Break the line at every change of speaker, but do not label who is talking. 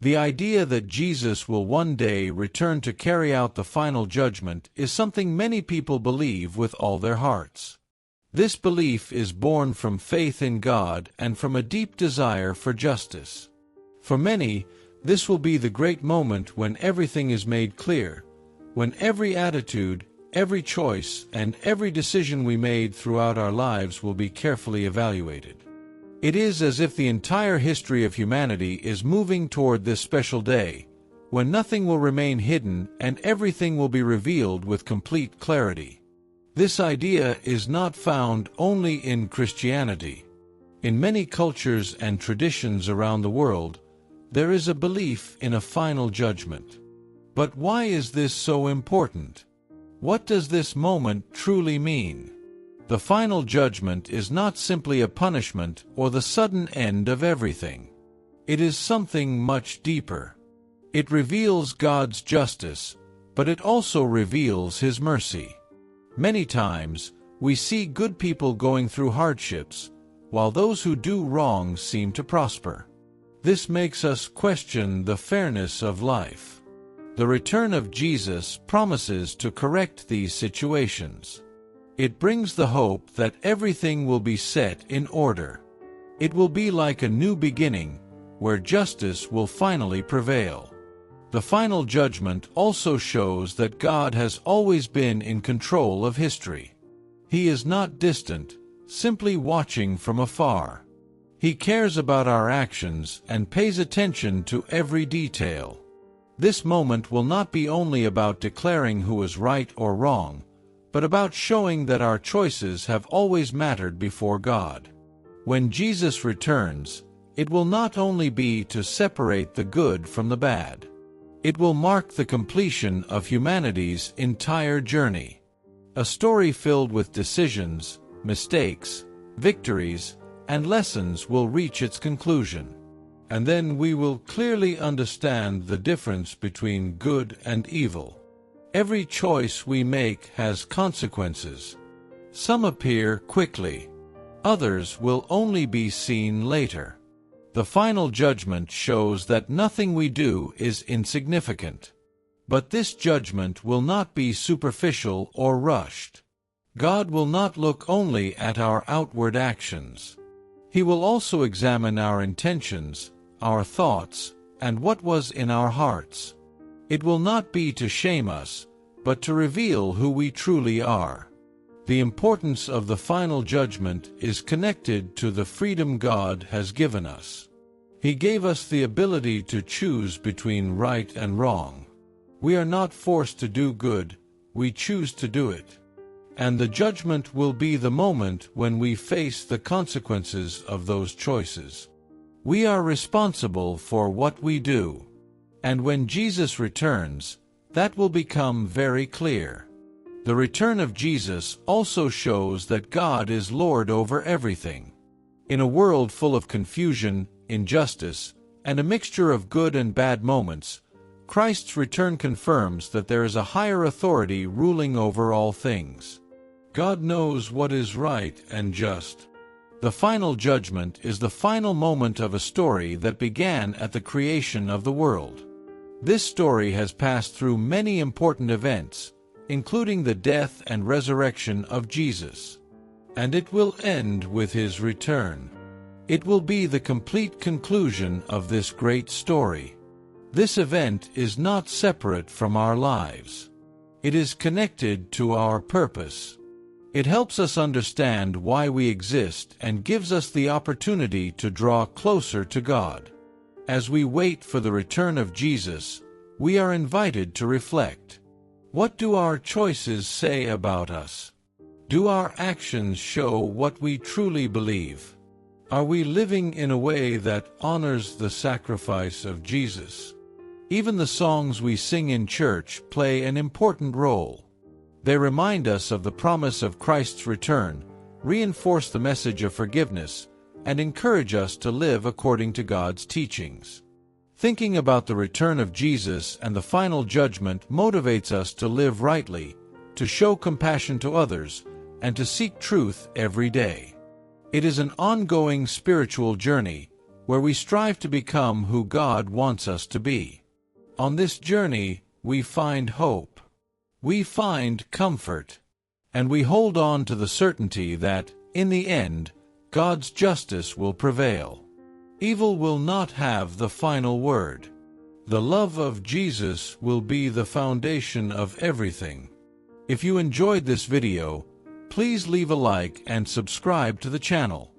The idea that Jesus will one day return to carry out the final judgment is something many people believe with all their hearts. This belief is born from faith in God and from a deep desire for justice. For many, this will be the great moment when everything is made clear, when every attitude, every choice, and every decision we made throughout our lives will be carefully evaluated. It is as if the entire history of humanity is moving toward this special day, when nothing will remain hidden and everything will be revealed with complete clarity. This idea is not found only in Christianity. In many cultures and traditions around the world, there is a belief in a final judgment. But why is this so important? What does this moment truly mean? The final judgment is not simply a punishment or the sudden end of everything. It is something much deeper. It reveals God's justice, but it also reveals His mercy. Many times, we see good people going through hardships, while those who do wrong seem to prosper. This makes us question the fairness of life. The return of Jesus promises to correct these situations. It brings the hope that everything will be set in order. It will be like a new beginning, where justice will finally prevail. The final judgment also shows that God has always been in control of history. He is not distant, simply watching from afar. He cares about our actions and pays attention to every detail. This moment will not be only about declaring who is right or wrong, but about showing that our choices have always mattered before God. When Jesus returns, it will not only be to separate the good from the bad. It will mark the completion of humanity's entire journey. A story filled with decisions, mistakes, victories, and lessons will reach its conclusion. And then we will clearly understand the difference between good and evil. Every choice we make has consequences. Some appear quickly. Others will only be seen later. The final judgment shows that nothing we do is insignificant. But this judgment will not be superficial or rushed. God will not look only at our outward actions. He will also examine our intentions, our thoughts, and what was in our hearts. It will not be to shame us, but to reveal who we truly are. The importance of the final judgment is connected to the freedom God has given us. He gave us the ability to choose between right and wrong. We are not forced to do good, we choose to do it. And the judgment will be the moment when we face the consequences of those choices. We are responsible for what we do. And when Jesus returns, that will become very clear. The return of Jesus also shows that God is Lord over everything. In a world full of confusion, injustice, and a mixture of good and bad moments, Christ's return confirms that there is a higher authority ruling over all things. God knows what is right and just. The final judgment is the final moment of a story that began at the creation of the world. This story has passed through many important events, including the death and resurrection of Jesus. And it will end with His return. It will be the complete conclusion of this great story. This event is not separate from our lives. It is connected to our purpose. It helps us understand why we exist and gives us the opportunity to draw closer to God. As we wait for the return of Jesus, we are invited to reflect. What do our choices say about us? Do our actions show what we truly believe? Are we living in a way that honors the sacrifice of Jesus? Even the songs we sing in church play an important role. They remind us of the promise of Christ's return, reinforce the message of forgiveness, and encourage us to live according to God's teachings. Thinking about the return of Jesus and the final judgment motivates us to live rightly, to show compassion to others, and to seek truth every day. It is an ongoing spiritual journey, where we strive to become who God wants us to be. On this journey, we find hope. We find comfort. And we hold on to the certainty that, in the end, God's justice will prevail. Evil will not have the final word. The love of Jesus will be the foundation of everything. If you enjoyed this video, please leave a like and subscribe to the channel.